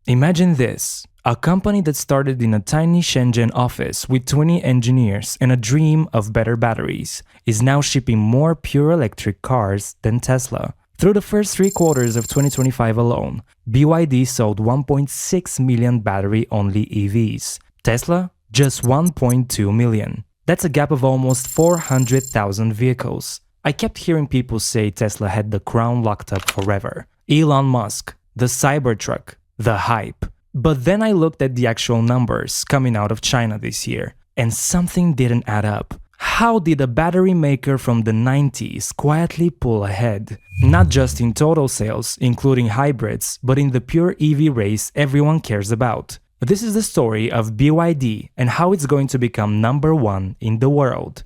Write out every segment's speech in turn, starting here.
Imagine this. A company that started in a tiny Shenzhen office with 20 engineers and a dream of better batteries is now shipping more pure electric cars than Tesla. Through the first 3 quarters of 2025 alone, BYD sold 1.6 million battery-only EVs. Tesla, just 1.2 million. That's a gap of almost 400,000 vehicles. I kept hearing people say Tesla had the crown locked up forever. Elon Musk, the Cybertruck, the hype. But then I looked at the actual numbers coming out of China this year, and something didn't add up. How did a battery maker from the 90s quietly pull ahead? Not just in total sales, including hybrids, but in the pure EV race everyone cares about. This is the story of BYD and how it's going to become #1 in the world.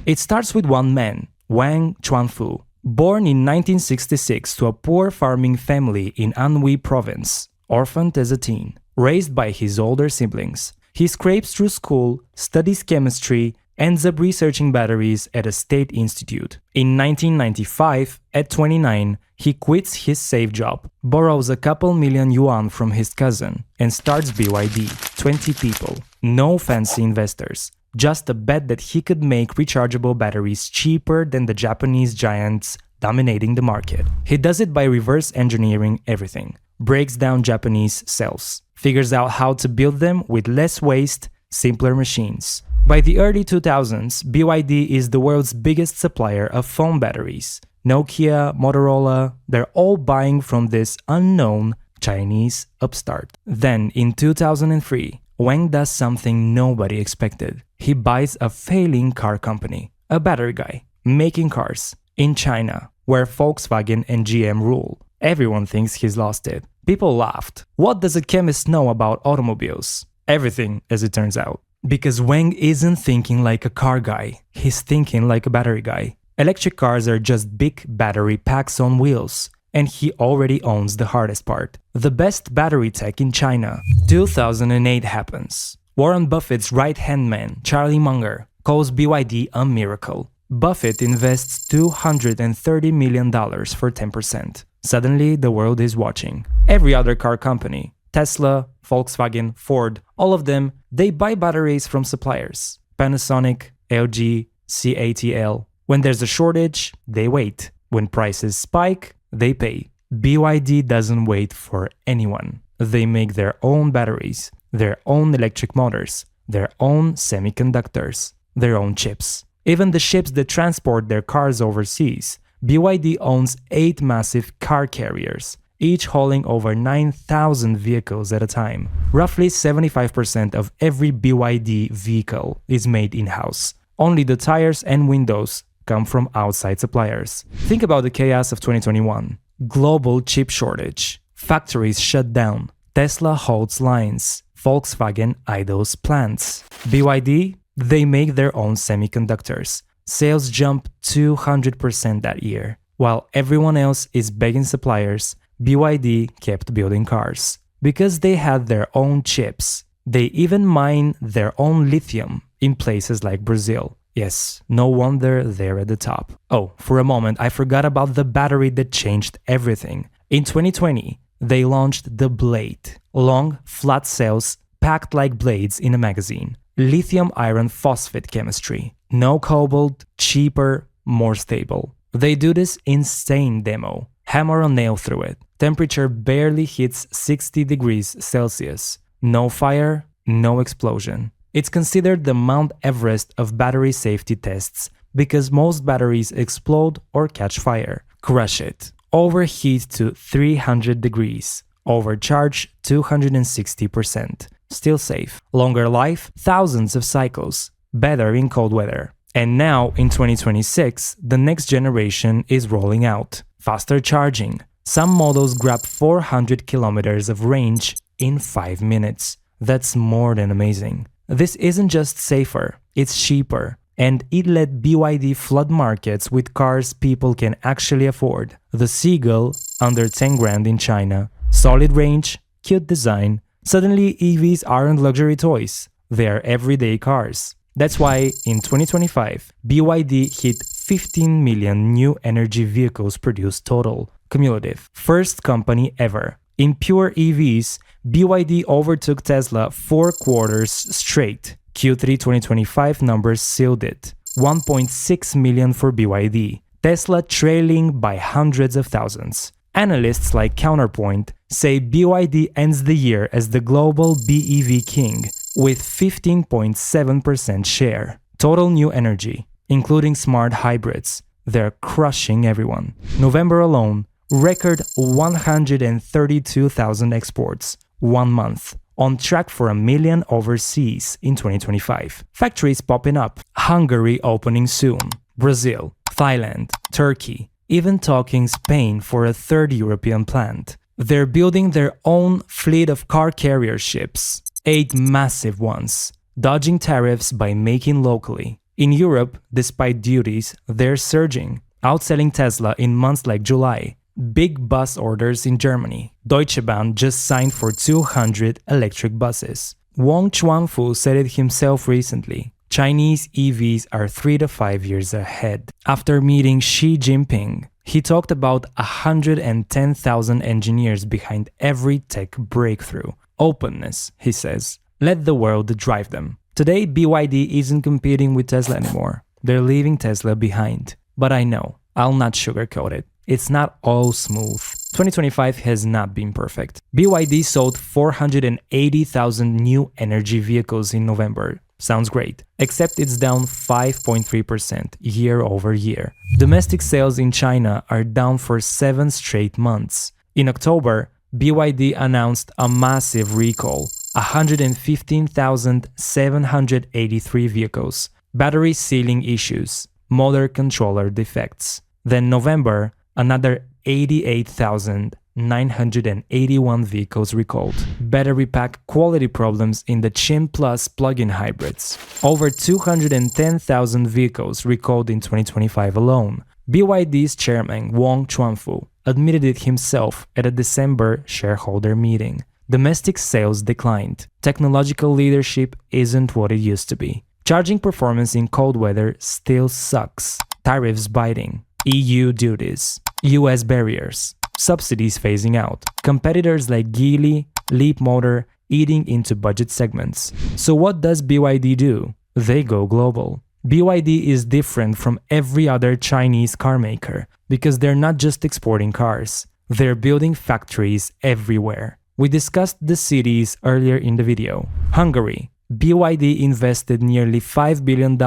It starts with one man, Wang Chuanfu, born in 1966 to a poor farming family in Anhui province, orphaned as a teen, raised by his older siblings. He scrapes through school, studies chemistry, ends up researching batteries at a state institute. In 1995, at 29, he quits his safe job, borrows a couple million yuan from his cousin, and starts BYD. 20 people, no fancy investors, just a bet that he could make rechargeable batteries cheaper than the Japanese giants dominating the market. He does it by reverse engineering everything, breaks down Japanese cells, figures out how to build them with less waste, simpler machines. By the early 2000s, BYD is the world's biggest supplier of phone batteries. Nokia, Motorola, they're all buying from this unknown Chinese upstart. Then, in 2003, Wang does something nobody expected. He buys a failing car company, a battery guy, making cars in China, where Volkswagen and GM rule. Everyone thinks he's lost it. People laughed. What does a chemist know about automobiles? Everything, as it turns out. Because Wang isn't thinking like a car guy, he's thinking like a battery guy. Electric cars are just big battery packs on wheels, and he already owns the hardest part. The best battery tech in China. 2008 happens. Warren Buffett's right-hand man, Charlie Munger, calls BYD a miracle. Buffett invests $230 million for 10%. Suddenly, the world is watching. Every other car company, Tesla, Volkswagen, Ford, all of them, they buy batteries from suppliers. Panasonic, LG, CATL. When there's a shortage, they wait. When prices spike, they pay. BYD doesn't wait for anyone. They make their own batteries, their own electric motors, their own semiconductors, their own chips. Even the ships that transport their cars overseas. BYD owns 8 massive car carriers, each hauling over 9,000 vehicles at a time. Roughly 75% of every BYD vehicle is made in-house. Only the tires and windows come from outside suppliers. Think about the chaos of 2021. Global chip shortage. Factories shut down. Tesla halts lines. Volkswagen idles plants. BYD, they make their own semiconductors. Sales jump 200% that year. While everyone else is begging suppliers, BYD kept building cars. Because they had their own chips. They even mine their own lithium in places like Brazil. Yes, no wonder they're at the top. Oh, for a moment, I forgot about the battery that changed everything. In 2020, they launched the Blade. Long, flat cells packed like blades in a magazine. Lithium iron phosphate chemistry. No cobalt, cheaper, more stable. They do this insane demo. Hammer a nail through it. Temperature barely hits 60 degrees Celsius. No fire, no explosion. It's considered the Mount Everest of battery safety tests because most batteries explode or catch fire. Crush it. Overheat to 300 degrees. Overcharge 260%. Still safe. Longer life, thousands of cycles. Better in cold weather. And now, in 2026, the next generation is rolling out. Faster charging. Some models grab 400 kilometers of range in 5 minutes. That's more than amazing. This isn't just safer, it's cheaper. And it let BYD flood markets with cars people can actually afford. The Seagull, under 10 grand in China. Solid range, cute design. Suddenly, EVs aren't luxury toys. They are everyday cars. That's why, in 2025, BYD hit 15 million new energy vehicles produced total. Cumulative. First company ever. In pure EVs, BYD overtook Tesla 4 quarters straight. Q3 2025 numbers sealed it. 1.6 million for BYD. Tesla trailing by hundreds of thousands. Analysts like Counterpoint say BYD ends the year as the global BEV king with 15.7% share. Total new energy, including smart hybrids, they're crushing everyone. November alone, record 132,000 exports, 1 month. On track for 1 million overseas in 2025. Factories popping up. Hungary opening soon. Brazil, Thailand, Turkey, even talking Spain for a third European plant. They're building their own fleet of car carrier ships, 8 massive ones, dodging tariffs by making locally. In Europe, despite duties, they're surging, outselling Tesla in months like July. Big bus orders in Germany. Deutsche Bahn just signed for 200 electric buses. Wang Chuanfu said it himself recently. Chinese EVs are 3 to 5 years ahead. After meeting Xi Jinping, he talked about 110,000 engineers behind every tech breakthrough. Openness, he says. Let the world drive them. Today, BYD isn't competing with Tesla anymore. They're leaving Tesla behind. But I know, I'll not sugarcoat it. It's not all smooth. 2025 has not been perfect. BYD sold 480,000 new energy vehicles in November. Sounds great, except it's down 5.3% year over year. Domestic sales in China are down for 7 straight months. In October, BYD announced a massive recall, 115,783 vehicles, battery sealing issues, motor controller defects. Then November, another 88,981 vehicles recalled. Battery pack quality problems in the Qin Plus plug-in hybrids. Over 210,000 vehicles recalled in 2025 alone. BYD's chairman Wang Chuanfu admitted it himself at a December shareholder meeting. Domestic sales declined. Technological leadership isn't what it used to be. Charging performance in cold weather still sucks. Tariffs biting. EU duties. US barriers. Subsidies phasing out. Competitors like Geely, Leapmotor eating into budget segments. So what does BYD do? They go global. BYD is different from every other Chinese car maker because they're not just exporting cars. They're building factories everywhere. We discussed the cities earlier in the video. Hungary. BYD invested nearly $5 billion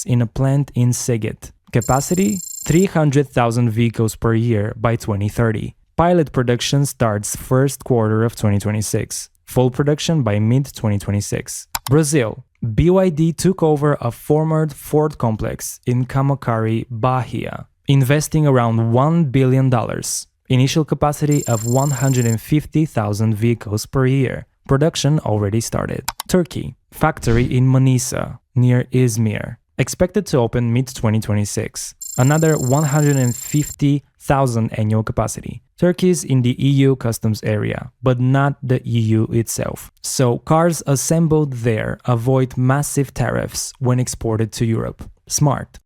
in a plant in Szeged. Capacity? 300,000 vehicles per year by 2030. Pilot production starts first quarter of 2026. Full production by mid-2026. Brazil. BYD took over a former Ford complex in Camaçari, Bahia, investing around $1 billion. Initial capacity of 150,000 vehicles per year. Production already started. Turkey. Factory in Manisa, near Izmir. Expected to open mid-2026. Another 150,000 annual capacity. Turkey's in the EU customs area, but not the EU itself. So cars assembled there avoid massive tariffs when exported to Europe. Smart.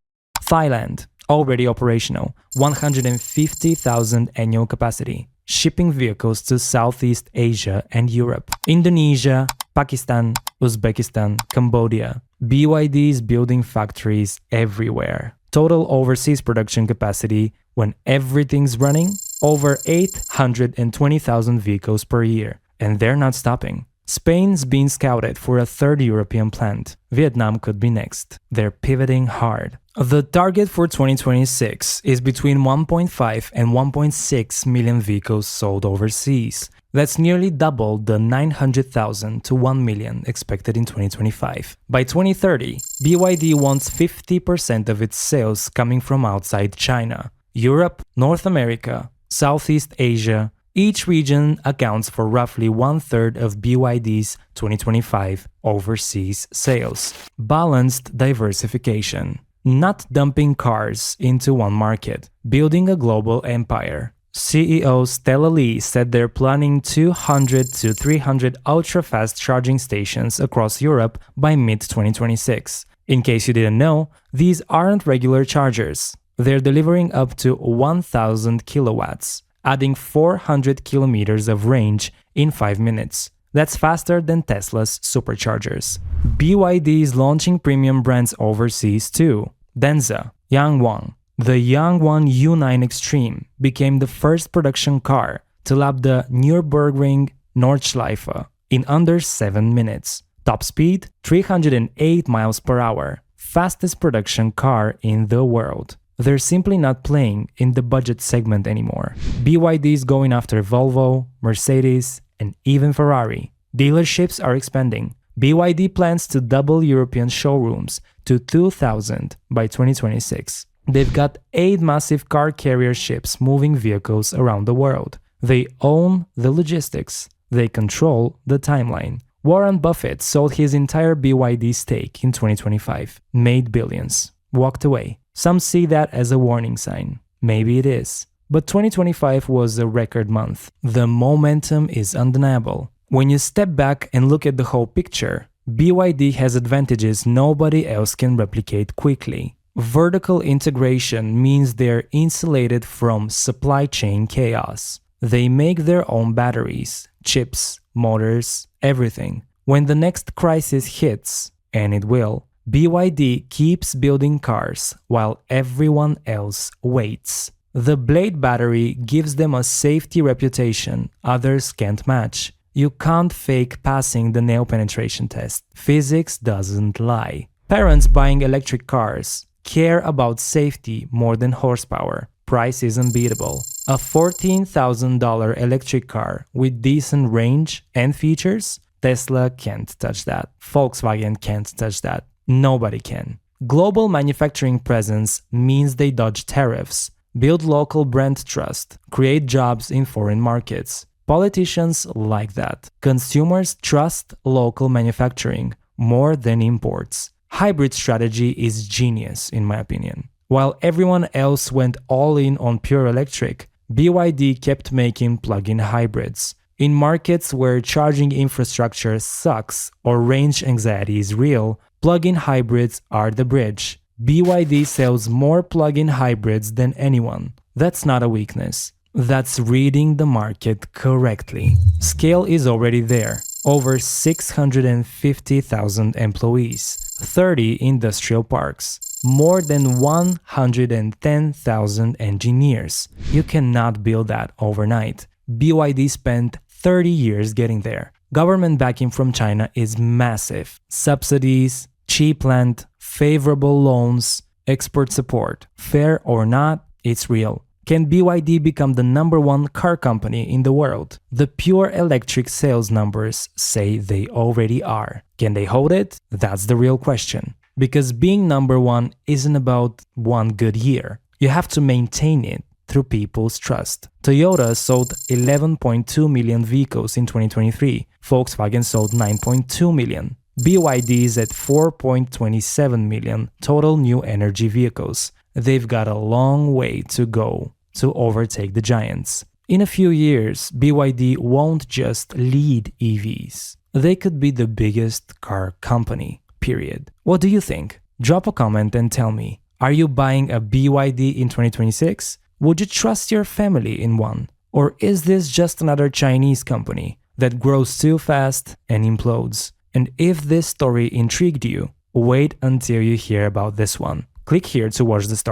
Thailand, already operational, 150,000 annual capacity. Shipping vehicles to Southeast Asia and Europe. Indonesia, Pakistan, Uzbekistan, Cambodia. BYD is building factories everywhere. Total overseas production capacity, when everything's running, over 820,000 vehicles per year. And they're not stopping. Spain's being scouted for a third European plant. Vietnam could be next. They're pivoting hard. The target for 2026 is between 1.5 and 1.6 million vehicles sold overseas. That's nearly double the 900,000 to 1 million expected in 2025. By 2030, BYD wants 50% of its sales coming from outside China. Europe, North America, Southeast Asia, each region accounts for roughly 1/3 of BYD's 2025 overseas sales. Balanced diversification. Not dumping cars into one market, building a global empire. CEO Stella Lee said they're planning 200 to 300 ultra-fast charging stations across Europe by mid-2026. In case you didn't know, these aren't regular chargers. They're delivering up to 1,000 kilowatts, adding 400 kilometers of range in 5 minutes. That's faster than Tesla's superchargers. BYD is launching premium brands overseas too. Denza, Yangwang. The Yangwang U9 Extreme became the first production car to lap the Nürburgring Nordschleife in under 7 minutes. Top speed, 308 miles per hour. Fastest production car in the world. They're simply not playing in the budget segment anymore. BYD is going after Volvo, Mercedes, and even Ferrari. Dealerships are expanding. BYD plans to double European showrooms to 2,000 by 2026. They've got 8 massive car carrier ships moving vehicles around the world. They own the logistics. They control the timeline. Warren Buffett sold his entire BYD stake in 2025, made billions, walked away. Some see that as a warning sign. Maybe it is. But 2025 was a record month. The momentum is undeniable. When you step back and look at the whole picture, BYD has advantages nobody else can replicate quickly. Vertical integration means they're insulated from supply chain chaos. They make their own batteries, chips, motors, everything. When the next crisis hits, and it will, BYD keeps building cars while everyone else waits. The Blade battery gives them a safety reputation others can't match. You can't fake passing the nail penetration test. Physics doesn't lie. Parents buying electric cars care about safety more than horsepower. Price is unbeatable. A $14,000 electric car with decent range and features? Tesla can't touch that. Volkswagen can't touch that. Nobody can. Global manufacturing presence means they dodge tariffs, build local brand trust, create jobs in foreign markets. Politicians like that. Consumers trust local manufacturing more than imports. Hybrid strategy is genius, in my opinion. While everyone else went all in on pure electric, BYD kept making plug-in hybrids. In markets where charging infrastructure sucks or range anxiety is real, plug-in hybrids are the bridge. BYD sells more plug-in hybrids than anyone. That's not a weakness. That's reading the market correctly. Scale is already there. Over 650,000 employees, 30 industrial parks, more than 110,000 engineers. You cannot build that overnight. BYD spent 30 years getting there. Government backing from China is massive. Subsidies, cheap land, favorable loans, export support. Fair or not, it's real. Can BYD become the #1 car company in the world? The pure electric sales numbers say they already are. Can they hold it? That's the real question. Because being #1 isn't about one good year. You have to maintain it through people's trust. Toyota sold 11.2 million vehicles in 2023. Volkswagen sold 9.2 million. BYD is at 4.27 million total new energy vehicles. They've got a long way to go to overtake the giants. In a few years, BYD won't just lead EVs. They could be the biggest car company, period. What do you think? Drop a comment and tell me. Are you buying a BYD in 2026? Would you trust your family in one? Or is this just another Chinese company that grows too fast and implodes? And if this story intrigued you, wait until you hear about this one. Click here to watch the story.